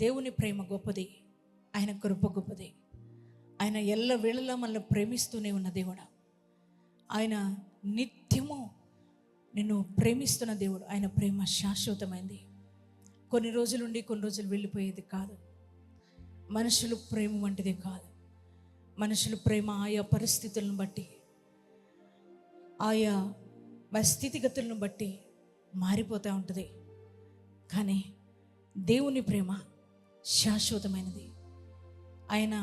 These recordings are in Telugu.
దేవుని ప్రేమ గొప్పది, ఆయన కృప గొప్పది. ఆయన ఎల్ల వేళలా మనల్ని ప్రేమిస్తూనే ఉన్న దేవుడు. ఆయన నిత్యము నిన్ను ప్రేమిస్తున్న దేవుడు. ఆయన ప్రేమ శాశ్వతమైంది. కొన్ని రోజులుండి కొన్ని రోజులు వెళ్ళిపోయేది కాదు. మనుషులు ప్రేమ వంటిది కాదు. మనుషుల ప్రేమ ఆయా పరిస్థితులను బట్టి, ఆయా స్థితిగతులను బట్టి మారిపోతూ ఉంటుంది. కానీ దేవుని ప్రేమ శాశ్వతమైనది. ఆయన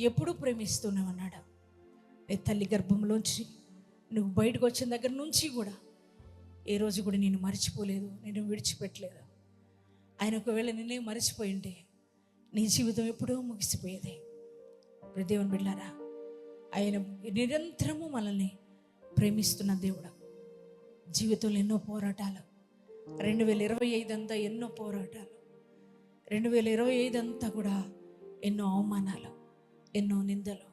ఎప్పుడూ ప్రేమిస్తూనే ఉన్నాడు. నీ తల్లి గర్భంలోంచి నువ్వు బయటకు వచ్చిన దగ్గర నుంచి కూడా ఏ రోజు కూడా నేను మర్చిపోలేదు, నేను విడిచిపెట్టలేదు. ఆయన ఒకవేళ నిన్నే మర్చిపోయి ఉంటే నీ జీవితం ఎప్పుడూ ముగిసిపోయేది. దేవుని బిడ్డలారా, ఆయన నిరంతరము మనల్ని ప్రేమిస్తున్న దేవుడు. జీవితంలో ఎన్నో పోరాటాలు, 2025 అంతా ఎన్నో పోరాటాలు, 2025 అంతా కూడా ఎన్నో అవమానాలు, ఎన్నో నిందలు,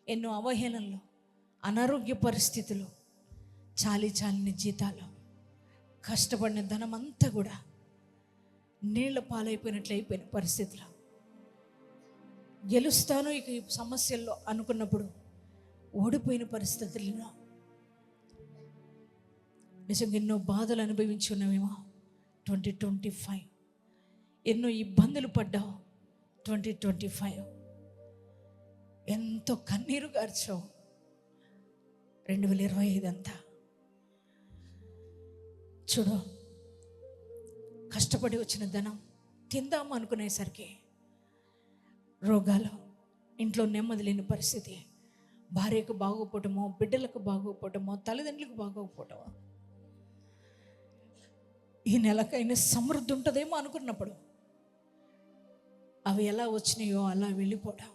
ఎన్నో అవహేళనలు, అనారోగ్య పరిస్థితులు, చాలిని జీతాలు, కష్టపడిన ధనం అంతా కూడా నీళ్ల పాలైపోయినట్లు అయిపోయిన పరిస్థితులు. గెలుస్తాను ఇక ఈ సమస్యల్లో అనుకున్నప్పుడు ఓడిపోయిన పరిస్థితుల్లో నిజంగా ఎన్నో బాధలు అనుభవించి ఉన్నామేమో. 2025 ఎన్నో ఇబ్బందులు పడ్డావు. 2025 ఎంతో కన్నీరు గార్చావు. 2025 అంతా చూడు, కష్టపడి వచ్చిన ధనం తిందాము అనుకునేసరికి రోగాలు, ఇంట్లో నెమ్మది లేని పరిస్థితి, భార్యకు బాగోపోవటమో, బిడ్డలకు బాగోపోవటమో, తల్లిదండ్రులకు బాగోకపోవటమో, ఈ నెలకైనా సమృద్ధి ఉంటుందేమో అనుకున్నప్పుడు అవి ఎలా వచ్చినాయో అలా వెళ్ళిపోవటం.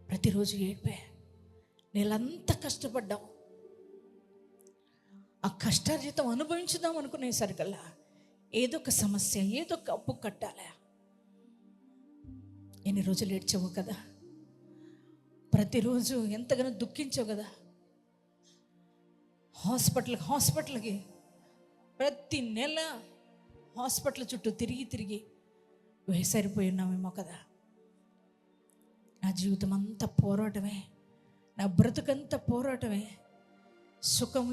ప్రతిరోజు ఏడ్పే, నెలంతా కష్టపడ్డాం, ఆ కష్టార్జితం అనుభవించుదాం అనుకునేసరికల్లా ఏదో ఒక సమస్య, ఏదో ఒక అప్పు కట్టాలి. ఎన్ని రోజులు ఏడ్చావు కదా, ప్రతిరోజు ఎంతగానో దుఃఖించావు కదా. హాస్పిటల్కి ప్రతి నెల హాస్పిటల్ చుట్టూ తిరిగి వేసరిపోయి ఉన్నామేమో కదా. నా జీవితం అంతా పోరాటమే, నా బ్రతుకంతా పోరాటమే. సుఖం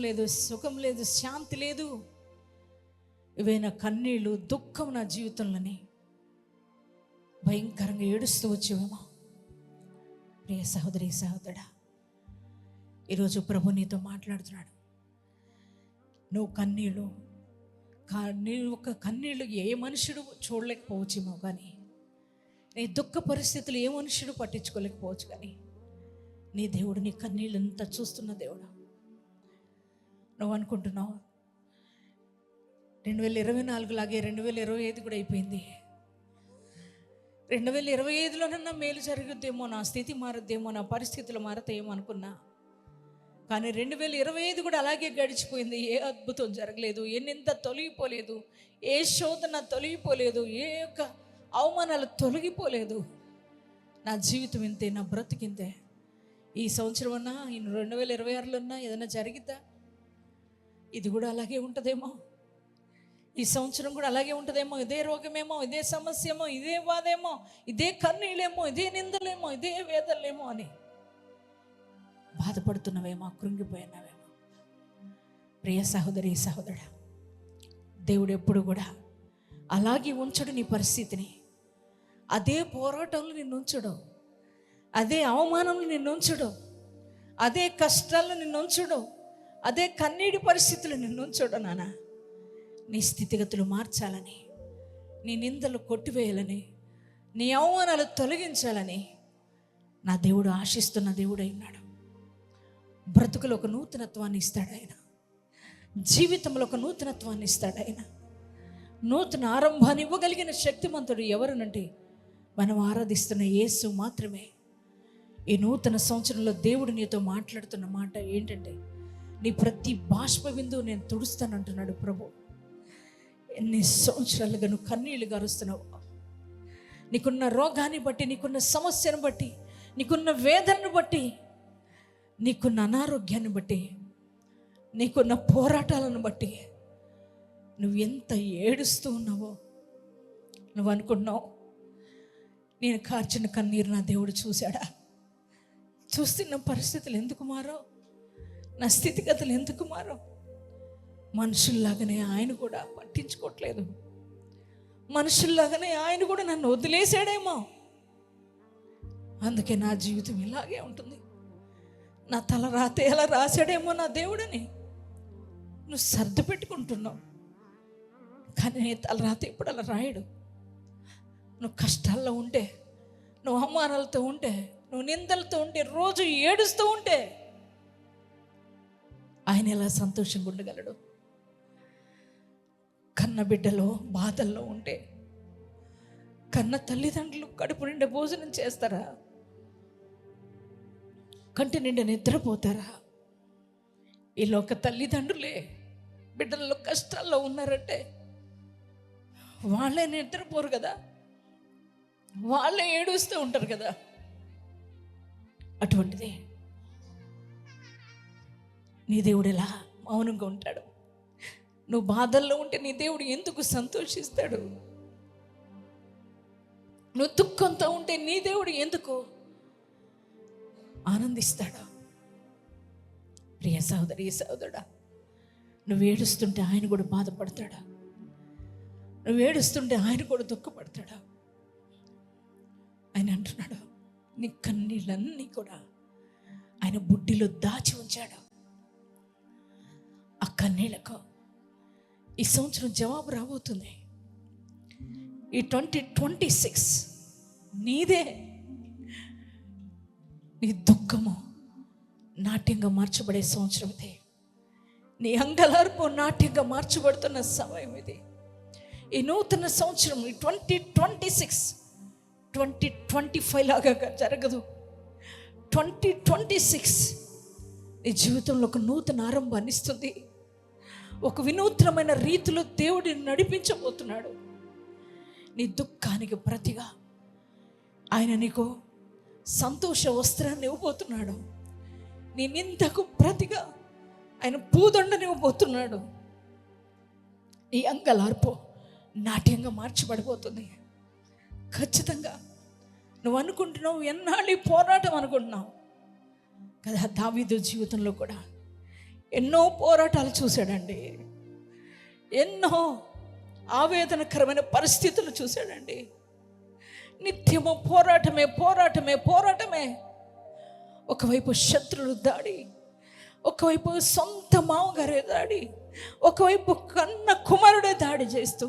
లేదు, శాంతి లేదు. ఇవైనా కన్నీళ్ళు, దుఃఖం నా జీవితంలోని భయంకరంగా ఏడుస్తూ వచ్చేవేమో. ప్రియ సహోదరి, సహోదరుడా, ఈరోజు ప్రభు నీతో మాట్లాడుతున్నాడు. నువ్వు కన్నీళ్ళు ఏ మనుషుడు చూడలేకపోవచ్చేమో, కానీ నీ దుఃఖ పరిస్థితులు ఏ మనుషుడు పట్టించుకోలేకపోవచ్చు, కానీ నీ దేవుడు నీ కన్నీళ్ళంతా చూస్తున్న దేవుడు. నువ్వు అనుకుంటున్నావు 2024 లాగే 2025 కూడా అయిపోయింది. 2025లోనన్నా మేలు జరుగుద్దేమో, నా స్థితి మారుద్దేమో, నా పరిస్థితులు మారతాయేమో అనుకున్నా. కానీ 2025 కూడా అలాగే గడిచిపోయింది. ఏ అద్భుతం జరగలేదు, ఏ నింద తొలగిపోలేదు, ఏ శోధన తొలగిపోలేదు, ఏ యొక్క అవమానాలు తొలగిపోలేదు. నా జీవితం ఇంతే, నా బ్రతికింతే. ఈ సంవత్సరం అన్నా, ఈ 2026లో అన్నా ఏదైనా జరిగిద్దా? ఇది కూడా అలాగే ఉంటుందేమో, ఈ సంవత్సరం కూడా అలాగే ఉంటుందేమో. ఇదే రోగమేమో, ఇదే సమస్యేమో, ఇదే బాధేమో, ఇదే కన్నీళ్ళేమో, ఇదే నిందలేమో, ఇదే వేదలేమో అని బాధపడుతున్నవేమో, కృంగిపోయినవేమో. ప్రియ సహోదరి, సహోదరుడా, దేవుడు ఎప్పుడు కూడా అలాగే ఉంచడు నీ పరిస్థితిని. అదే పోరాటంలో నిన్ను ఉంచడు, అదే అవమానంలో నిన్ను ఉంచడు, అదే కష్టాల్లో నిన్ను ఉంచడు, అదే కన్నీటి పరిస్థితులు నిన్ను ఉంచడు. నాన్న, నీ స్థితిగతులు మార్చాలని, నీ నిందలు కొట్టివేయాలని, నీ అవమానాలు తొలగించాలని నా దేవుడు ఆశిస్తున్న దేవుడై ఉన్నాడు. బ్రతుకులో ఒక నూతనత్వాన్ని ఇస్తాడు ఆయన, జీవితంలో ఒక నూతనత్వాన్ని ఇస్తాడు ఆయన. నూతన ఆరంభాన్ని ఇవ్వగలిగిన శక్తిమంతుడు ఎవరనంటే మనం ఆరాధిస్తున్న యేసు మాత్రమే. ఈ నూతన సంవత్సరంలో దేవుడు నీతో మాట్లాడుతున్న మాట ఏంటంటే, నీ ప్రతి బాష్ప బిందువు నేను తుడుస్తానంటున్నాడు ప్రభు. ఎన్ని సంవత్సరాలుగా నువ్వు కన్నీళ్లు గారుస్తున్నావు, నీకున్న రోగాన్ని బట్టి, నీకున్న సమస్యను బట్టి, నీకున్న వేదనను బట్టి, నీకున్న అనారోగ్యాన్ని బట్టి, నీకున్న పోరాటాలను బట్టి నువ్వు ఎంత ఏడుస్తూ ఉన్నావో నువ్వు అనుకున్నావు, నేను కార్చిన కన్నీరు నా దేవుడు చూశాడా? చూస్తున్న పరిస్థితులు ఎందుకు మారో, నా స్థితిగతులు ఎందుకు మారో? మనుషుల్లాగానే ఆయన కూడా పట్టించుకోవట్లేదు. మనుషుల్లాగానే ఆయన కూడా నన్ను వదిలేసాడేమో, అందుకే నా జీవితం ఇలాగే ఉంటుంది. నా తల రాతే ఎలా రాశాడేమో నా దేవుడని నువ్వు సర్దు పెట్టుకుంటున్నావు. కానీ నీ తల రాత ఎప్పుడు అలా రాయడు. నువ్వు కష్టాల్లో ఉంటే, నువ్వు అవమానాలతో ఉంటే, నువ్వు నిందలతో ఉంటే, రోజు ఏడుస్తూ ఉంటే ఆయన ఎలా సంతోషంగా ఉండగలడు? కన్న బిడ్డలో బాధల్లో ఉంటే, కన్న తల్లిదండ్రులు కడుపు నిండా భోజనం చేస్తారా? కంటి నిండా నిద్రపోతారా? ఈ లోక తల్లిదండ్రులే బిడ్డల్లో కష్టాల్లో ఉన్నారంటే వాళ్ళే నిద్రపోరు కదా, వాళ్ళే ఏడుస్తూ ఉంటారు కదా. అటువంటిది నీ దేవుడు ఎలా మౌనంగా ఉంటాడు? నువ్వు బాధల్లో ఉంటే నీ దేవుడు ఎందుకు సంతోషిస్తాడు? నువ్వు దుఃఖంతో ఉంటే నీ దేవుడు ఎందుకు ఆనందిస్తాడు? ప్రియ సహోదరి, సహోదరుడా, నువ్వు ఏడుస్తుంటే ఆయన కూడా బాధపడతాడా? నువ్వు ఏడుస్తుంటే ఆయన కూడా దుఃఖపడతాడా? ఆయన అంటున్నాడు, నీ కన్నీళ్ళన్నీ కూడా ఆయన బుడ్డిలో దాచి ఉంచాడు. ఆ కన్నీళ్లకు ఈ సంవత్సరం జవాబు రాబోతుంది. ఈ 2026 నీదే. నీ దుఃఖము నాట్యంగా మార్చబడే సంవత్సరం ఇది. నీ అంగలార్పు నాట్యంగా మార్చబడుతున్న సమయం ఇది. ఈ నూతన సంవత్సరం, ఈ 2026 2025 లాగా జరగదు. 2026 నీ జీవితంలో ఒక నూతన ఆరంభాన్ని ఇస్తుంది. ఒక వినూత్నమైన రీతిలో దేవుడిని నడిపించబోతున్నాడు. నీ దుఃఖానికి ప్రతిగా ఆయన నీకు సంతోష వస్త్రాన్ని ఇవ్వబోతున్నాడు. నీ నిందకు ప్రతిగా ఆయన పూదండని ఇవ్వబోతున్నాడు. ఈ అంగలార్పు నాట్యంగా మార్చబడిపోతుంది. ఖచ్చితంగా నువ్వు అనుకుంటున్నావు, ఎన్నాళ్ళు ఈ పోరాటం అనుకుంటున్నావు కదా. దావీదు జీవితంలో కూడా ఎన్నో పోరాటాలు చూశాడండి, ఎన్నో ఆవేదనకరమైన పరిస్థితులు చూశాడండి. నిత్యము పోరాటమే, పోరాటమే, పోరాటమే. ఒకవైపు శత్రువులు దాడి, ఒకవైపు సొంత మామగారే దాడి, ఒకవైపు కన్న కుమారుడే దాడి చేస్తూ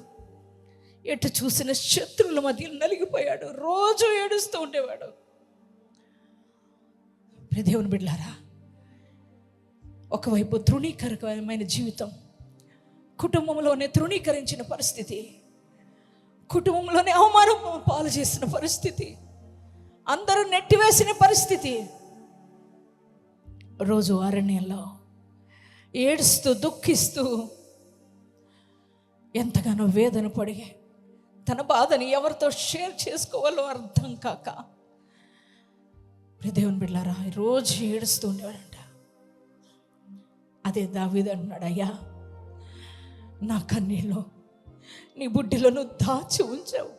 ఎటు చూసిన శత్రువుల మధ్య నలిగిపోయాడు. రోజు ఏడుస్తూ ఉండేవాడు. దేవుని బిడ్డలారా, ఒకవైపు తృణీకరమైన జీవితం, కుటుంబంలోనే తృణీకరించిన పరిస్థితి, కుటుంబంలోనే అవమానం పాలు చేసిన పరిస్థితి, అందరూ నెట్టివేసిన పరిస్థితి. రోజు అరణ్యంలో ఏడుస్తూ దుఃఖిస్తూ ఎంతగానో వేదన పడి తన బాధని ఎవరితో షేర్ చేసుకోవాలో అర్థం కాక దేవుని బిడ్డలారా రోజు ఏడుస్తూ ఉండేవాడంట. అదే దావీదు అంటున్నాడు, అయ్యా నా కన్నీళ్ళు నీ బుడ్డిలో నువ్వు దాచి ఉంచావు.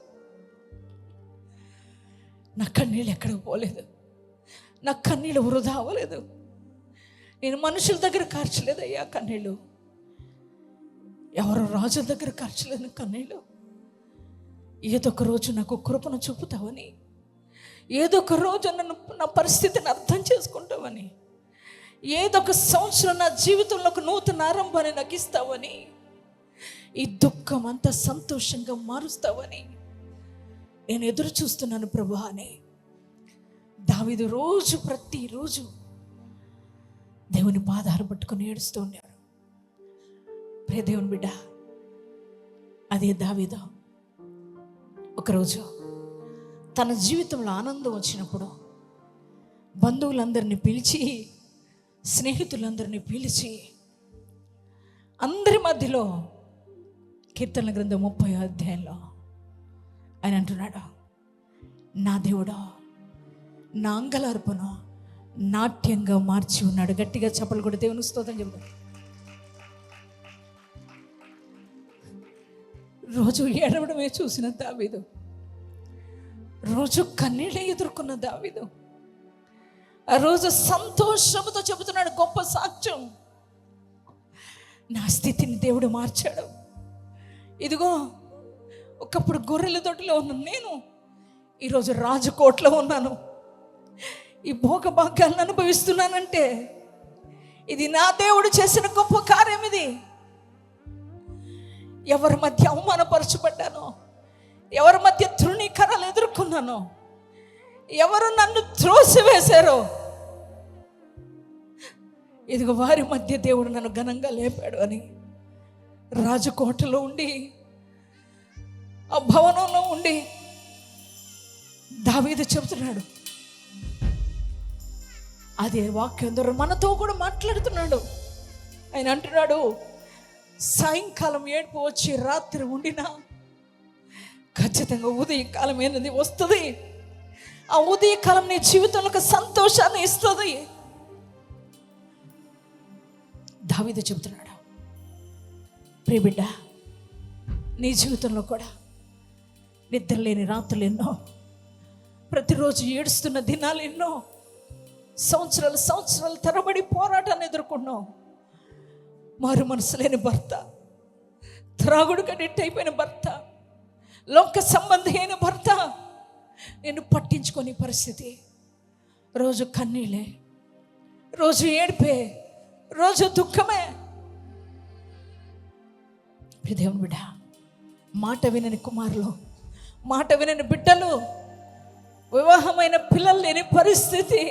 నా కన్నీళ్ళు ఎక్కడికి పోలేదు, నా కన్నీళ్ళు వృధా అవ్వలేదు. నేను మనుషుల దగ్గర కార్చలేదయ్యా కన్నీళ్ళు, ఎవరో రాజుల దగ్గర కార్చలేదు కన్నీళ్ళు. ఏదో ఒక రోజు నాకు కృపను చూపుతావని, ఏదో ఒక రోజు నన్ను నా పరిస్థితిని అర్థం చేసుకుంటావని, ఏదో ఒక సంవత్సరం నా జీవితంలో ఒక నూతన ఆరంభాన్ని నాకు ఇస్తావని, ఈ దుఃఖం అంతా సంతోషంగా మారుస్తావని నేను ఎదురు చూస్తున్నాను ప్రభువా అని దావీదు రోజు ప్రతిరోజు దేవుని పాదాలు పట్టుకొని ఏడుస్తూ ఉండేవాడు. ప్రియ దేవుని బిడ్డ, అదే దావీదు ఒకరోజు తన జీవితంలో ఆనందం వచ్చినప్పుడు బంధువులందరినీ పిలిచి, స్నేహితులందరినీ పిలిచి, అందరి మధ్యలో కీర్తనల గ్రంథం 30వ అధ్యాయంలో ఆయన అంటున్నాడు, నా దేవుడు నా అంగలార్పును నాట్యంగా మార్చి ఉన్నాడు. గట్టిగా చప్పలు కూడా దేవుని స్తోత్రం చెప్తాడు. రోజు ఏడవడమే చూసిన దావీదు, రోజు కన్నీళ్ళే ఎదుర్కొన్న దావీదు ఆ రోజు సంతోషంతో చెబుతున్నాడు గొప్ప సాక్ష్యం, నా స్థితిని దేవుడు మార్చాడు. ఇదిగో ఒకప్పుడు గొర్రెల దొడ్డిలో ఉన్నాను నేను, ఈరోజు రాజకోట్లో ఉన్నాను. ఈ భోగభాగ్యాలను అనుభవిస్తున్నానంటే ఇది నా దేవుడు చేసిన గొప్ప కార్యం. ఇది ఎవరి మధ్య అవమానపరచబడ్డానో, ఎవరి మధ్య తృణీకరణలు ఎదుర్కొన్నానో, ఎవరు నన్ను త్రోసివేశారో, ఇదిగో వారి మధ్య దేవుడు నన్ను ఘనంగా లేపాడు అని రాజకోటలో ఉండి, ఆ భవనంలో ఉండి దావీదు చెబుతున్నాడు. అదే వాక్యం ద్వారా మనతో కూడా మాట్లాడుతున్నాడు. ఆయన అంటున్నాడు, సాయంకాలం ఏడుపు వచ్చి రాత్రి ఉండినా ఖచ్చితంగా ఉదయకాలం అనేది వస్తుంది. ఆ ఉదయకాలం నీ జీవితంలో ఒక సంతోషాన్ని ఇస్తుంది. దావీదు చెబుతున్నాడు, ప్రియ బిడ్డ, నీ జీవితంలో కూడా నిద్రలేని రాత్రులు ఎన్నో, ప్రతిరోజు ఏడుస్తున్న దినాలు ఎన్నో, సంవత్సరాలు తరబడి పోరాటాన్ని ఎదుర్కొన్నావు. మారు మనసు లేని భర్త, త్రాగుడు కడెట్ అయిపోయిన భర్త, లోక సంబంధి అయిన భర్త నిన్ను పట్టించుకొని పరిస్థితి, రోజు కన్నీళ్ళే, రోజు ఏడ్పే, రోజు దుఃఖమే. దేవుని బిడ్డ, మాట వినని కుమారులు, మాట వినని బిడ్డలు, వివాహమైన పిల్లలు లేని పరిస్థితి,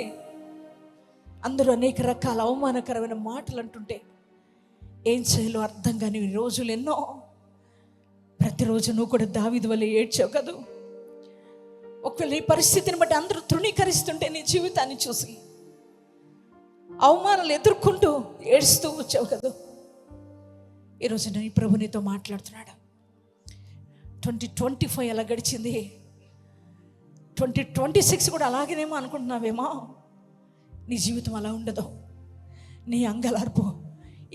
అందరూ అనేక రకాల అవమానకరమైన మాటలు అంటుంటే ఏం చేయాలో అర్థం కాని రోజులు ఎన్నో. ప్రతిరోజు నువ్వు కూడా దావీదు వల్ల ఏడ్చావు కదా. ఒకవేళ ఈ పరిస్థితిని బట్టి అందరూ తృణీకరిస్తుంటే నీ జీవితాన్ని చూసి అవమానాలు ఎదుర్కొంటూ ఏడుస్తూ వచ్చావు కదా. ఈరోజు నేను ప్రభు నీతో మాట్లాడుతున్నాడు. 2025 అలా గడిచింది, 2026 కూడా అలాగేనేమో అనుకుంటున్నావేమో. నీ జీవితం అలా ఉండదు. నీ అంగలార్పు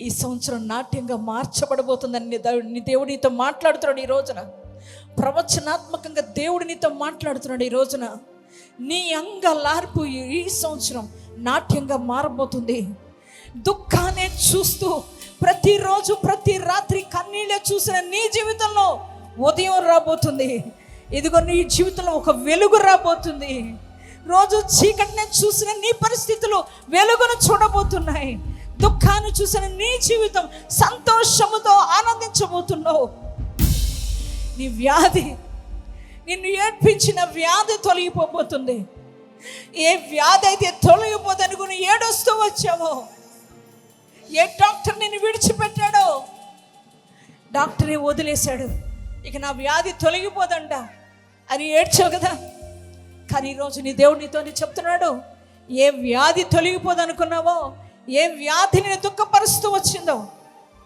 ఈ సంవత్సరం నాట్యంగా మార్చబడబోతుందని నీ దేవుడు నీతో మాట్లాడుతున్నాడు. ఈ రోజున ప్రవచనాత్మకంగా దేవుడు నీతో మాట్లాడుతున్నాడు. ఈ రోజున నీ అంగలార్పు ఈ సంవత్సరం నాట్యంగా మారబోతుంది. దుఃఖాన్ని చూస్తూ ప్రతిరోజు ప్రతి రాత్రి కన్నీళ్ళే చూసిన నీ జీవితంలో ఉదయం రాబోతుంది. ఇదిగో నీ జీవితంలో ఒక వెలుగు రాబోతుంది. రోజు చీకటిని చూసిన నీ పరిస్థితులు వెలుగును చూడబోతున్నాయి. దుఃఖాన్ని చూసిన నీ జీవితం సంతోషముతో ఆనందించబోతున్నావు. నీ వ్యాధి, నిన్ను ఏడ్పించిన వ్యాధి తొలగిపోబోతుంది. ఏ వ్యాధి అయితే తొలగిపోదనుకుని ఏడొస్తూ వచ్చావో, ఏ డాక్టర్ నిన్ను విడిచిపెట్టాడో, డాక్టరే వదిలేశాడు, ఇక నా వ్యాధి తొలగిపోదంట అని ఏడ్చావు కదా. కానీ ఈరోజు నీ దేవుడు నీతో చెప్తున్నాడు, ఏ వ్యాధి తొలగిపోదనుకున్నావో, ఏ వ్యాధి నేను దుఃఖపరుస్తూ వచ్చిందో,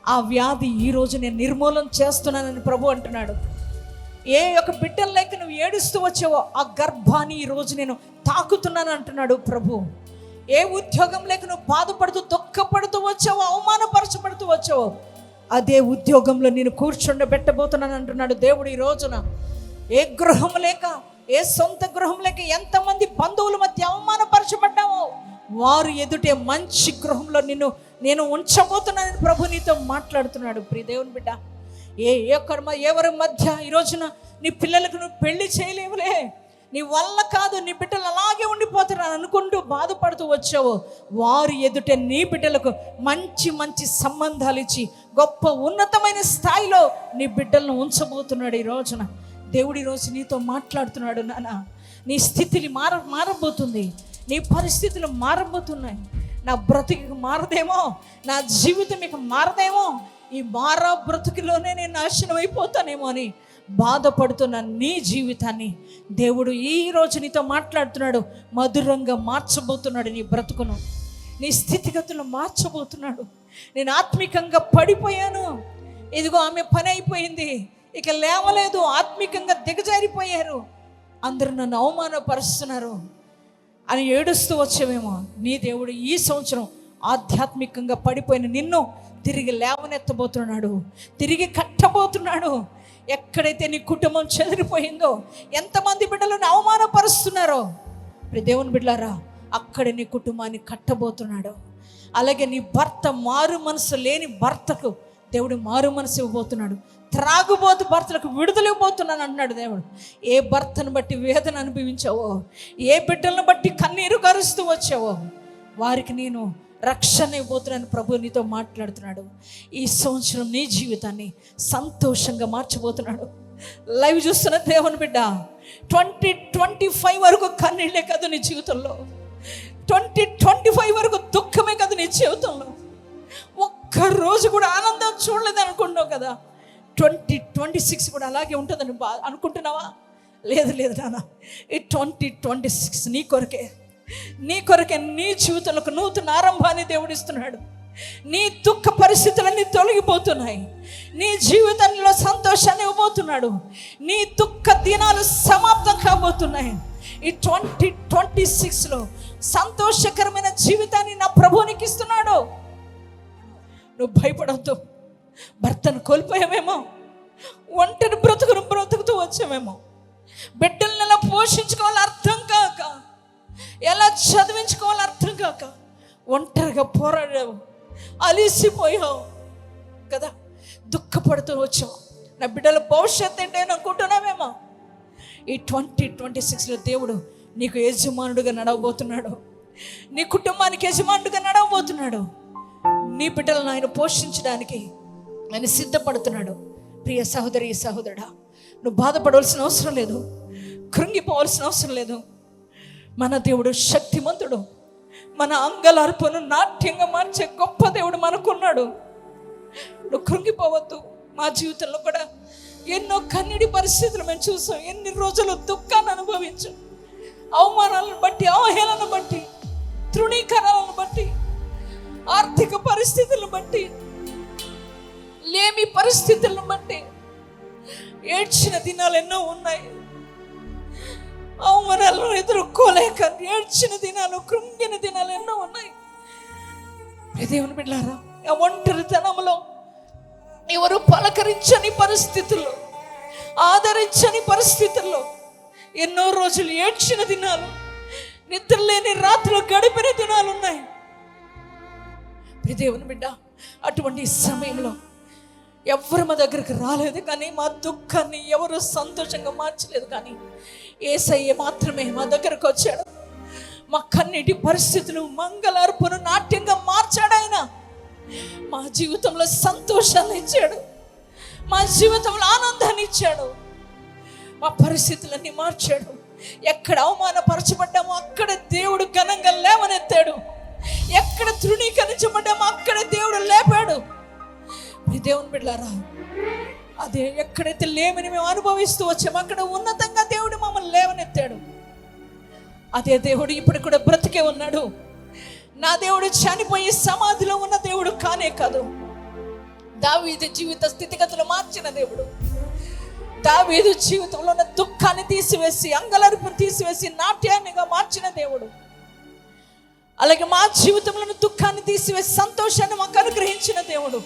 ఆ వ్యాధి ఈరోజు నేను నిర్మూలన చేస్తున్నానని ప్రభు అంటున్నాడు. ఏ యొక్క బిడ్డలు లేక నువ్వు ఏడుస్తూ వచ్చావో, ఆ గర్భాన్ని ఈరోజు నేను తాకుతున్నాను అంటున్నాడు ప్రభు. ఏ ఉద్యోగం లేక నువ్వు బాధపడుతూ దుఃఖపడుతూ వచ్చావో, అవమానపరచబడుతూ వచ్చావో, అదే ఉద్యోగంలో నేను కూర్చుండబెట్టబోతున్నాను అంటున్నాడు దేవుడు. ఈ రోజున ఏ గృహం లేక, ఏ సొంత గృహం లేక ఎంతమంది బంధువుల మధ్య అవమానపరచబడ్డావో, వారు ఎదుటే మంచి గృహంలో నేను ఉంచబోతున్నానని ప్రభు నీతో మాట్లాడుతున్నాడు. ప్రియ దేవుని బిడ్డ, ఎవరి మధ్య ఈ రోజున నీ పిల్లలకు నువ్వు పెళ్లి చేయలేవులే, నీ వల్ల కాదు, నీ బిడ్డలు అలాగే ఉండిపోతారని అనుకుంటూ బాధపడుతూ వచ్చావు, వారు ఎదుటే నీ బిడ్డలకు మంచి మంచి సంబంధాలు ఇచ్చి గొప్ప ఉన్నతమైన స్థాయిలో నీ బిడ్డలను ఉంచబోతున్నాడు. ఈ రోజున దేవుడు ఈరోజు నీతో మాట్లాడుతున్నాడు. నాన్న, నీ స్థితిని మారబోతుంది, నీ పరిస్థితులు మారబోతున్నాయి. నా బ్రతుకు మారదేమో, నా జీవితం ఇక మారదేమో, ఈ మారా బ్రతుకులోనే నేను నాశనం అయిపోతానేమో అని బాధపడుతున్న నీ జీవితాన్ని దేవుడు ఈరోజు నీతో మాట్లాడుతున్నాడు. మధురంగా మార్చబోతున్నాడు నీ బ్రతుకును, నీ స్థితిగతులు మార్చబోతున్నాడు. నేను ఆత్మికంగా పడిపోయాను, ఇదిగో ఆమె పని అయిపోయింది, ఇక లేవలేదు, ఆత్మికంగా దిగజారిపోయారు, అందరూ నన్ను అవమానపరుస్తున్నారు అని ఏడుస్తూ వచ్చేవేమో. నీ దేవుడు ఈ సంవత్సరం ఆధ్యాత్మికంగా పడిపోయిన నిన్ను తిరిగి లేవనెత్తబోతున్నాడు, తిరిగి కట్టబోతున్నాడు. ఎక్కడైతే నీ కుటుంబం చెదిరిపోయిందో, ఎంతమంది బిడ్డలను అవమానపరుస్తున్నారో, దేవుని బిడ్డలారా, అక్కడ నీ కుటుంబాన్ని కట్టబోతున్నాడు. అలాగే నీ భర్త మారు మనసు లేని భర్తకు దేవుడు మారు మనసు ఇవ్వబోతున్నాడు. త్రాగుబోతు భర్తలకు విడుదల ఇవ్వబోతున్నాను అన్నాడు దేవుడు. ఏ భర్తను బట్టి వేదన అనుభవించావో, ఏ బిడ్డలను బట్టి కన్నీరు కరుస్తూ వచ్చావో, వారికి నేను రక్షణ ఇవ్వబోతున్నాను. ప్రభు నీతో మాట్లాడుతున్నాడు. ఈ సంవత్సరం నీ జీవితాన్ని సంతోషంగా మార్చబోతున్నాడు. లైవ్ చూస్తున్న దేవుని బిడ్డ, 2025 వరకు కన్నీళ్ళే కాదు నీ జీవితంలో, 2025 వరకు దుఃఖమే కాదు నీ జీవితంలో. ఒక్కరోజు కూడా ఆనందం చూడలేదు అనుకుంటున్నావు కదా, 2026 కూడా అలాగే ఉంటుందని అనుకుంటున్నావా? లేదు లేదు నాన్న, ఈ 2026 నీ కొరకే, నీ జీవితంలో నూతన ఆరంభాన్ని దేవుడిస్తున్నాడు. నీ దుఃఖ పరిస్థితులన్నీ తొలగిపోతున్నాయి. నీ జీవితంలో సంతోషాన్ని ఇవ్వబోతున్నాడు. నీ దుఃఖ దినాలు సమాప్తం కాబోతున్నాయి. ఈ 2026లో సంతోషకరమైన జీవితాన్ని నా ప్రభువునికి ఇస్తున్నాడు. నువ్వు భయపడవద్దు. భర్తను కోల్పోయామేమో, ఒంటరి బ్రతుకుతూ వచ్చామేమో, బిడ్డలను ఎలా పోషించుకోవాలో అర్థం కాక, ఎలా చదివించుకోవాలో అర్థం కాక ఒంటరిగా పోరాడావు, అలిసిపోయావు కదా, దుఃఖపడుతూ వచ్చావు. నా బిడ్డల భవిష్యత్తు ఏంటి అని అనుకుంటున్నావేమో. ఈ 2026లో దేవుడు నీకు యజమానుడుగా నడవబోతున్నాడు. నీ కుటుంబానికి యజమానుడుగా నడవబోతున్నాడు. నీ బిడ్డలను ఆయన పోషించడానికి ఆయన సిద్ధపడుతున్నాడు. ప్రియ సహోదరి, సహోదరుడా, నువ్వు బాధపడవలసిన అవసరం లేదు, కృంగిపోవలసిన అవసరం లేదు. మన దేవుడు శక్తిమంతుడు. మన అంగలార్పును నాట్యంగా మార్చే గొప్ప దేవుడు మనకున్నాడు. నువ్వు కృంగిపోవద్దు. మా జీవితంలో కూడా ఎన్నో కన్నీటి పరిస్థితులు మేము చూసాం. ఎన్ని రోజులు దుఃఖాన్ని అనుభవించాం. అవమానాలను బట్టి, అవహేళనను బట్టి, తృణీకరణలను బట్టి, ఆర్థిక పరిస్థితులను బట్టి, లేమి పరిస్థితులను బట్టి ఏడ్చిన దినాలు ఎన్నో ఉన్నాయి. అవమానాలను ఎదుర్కోలేక ఏడ్చిన దినాలు, కృంగిన దినాలు ఎన్నో ఉన్నాయి. దేవుని బిడ్డలారా, ఆ ఒంటరితనంలో, ఎవరు పలకరించని పరిస్థితుల్లో, ఆదరించని పరిస్థితుల్లో ఎన్నో రోజులు ఏడ్చిన దినాలు, నిద్రలేని రాత్రులు గడిపిన దినాలు ఉన్నాయి. దేవుని బిడ్డ, అటువంటి సమయంలో ఎవరు మా దగ్గరికి రాలేదు, కానీ మా దుఃఖాన్ని ఎవరు సంతోషంగా మార్చలేదు. కానీ యేసయ్య మాత్రమే మా దగ్గరకు వచ్చాడు. మా కన్నీటి పరిస్థితులు మంగళార్పును నాట్యంగా మార్చాడు ఆయన. మా జీవితంలో సంతోషాన్ని ఇచ్చాడు, మా జీవితంలో ఆనందాన్ని ఇచ్చాడు, మా పరిస్థితులన్నీ మార్చాడు. ఎక్కడ అవమానపరచబడ్డామో అక్కడ దేవుడు ఘనంగా లేవనెత్తాడు. ఎక్కడ తృణీకరించబడ్డామో అక్కడ దేవుడు లేపాడు. దేవుని బిడ్డలారా, అదే ఎక్కడైతే లేమని మేము అనుభవిస్తూ వచ్చామో అక్కడ ఉన్నతంగా దేవుడు మమ్మల్ని లేవనెత్తాడు. అదే దేవుడు ఇప్పుడు కూడా బ్రతికే ఉన్నాడు. నా దేవుడు చనిపోయి సమాధిలో ఉన్న దేవుడు కానే కాదు. దావీదు జీవిత స్థితిగతులు మార్చిన దేవుడు. దావీదు జీవితంలో ఉన్న దుఃఖాన్ని తీసివేసి, అంగలార్పును తీసివేసి నాట్యాన్నిగా మార్చిన దేవుడు. అలాగే మా జీవితంలో దుఃఖాన్ని తీసివేసి సంతోషాన్ని మాకు అనుగ్రహించిన దేవుడు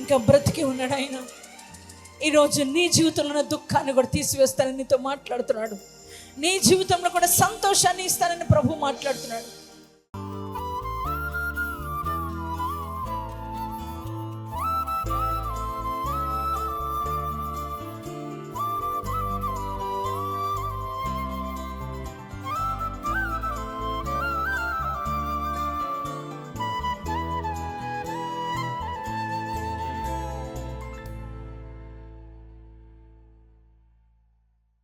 ఇంకా బ్రతికి ఉన్నాడు ఆయన. ఈరోజు నీ జీవితంలో ఉన్న దుఃఖాన్ని కూడా తీసివేస్తానని నీతో మాట్లాడుతున్నాడు. నీ జీవితంలో కూడా సంతోషాన్ని ఇస్తానని ప్రభు మాట్లాడుతున్నాడు.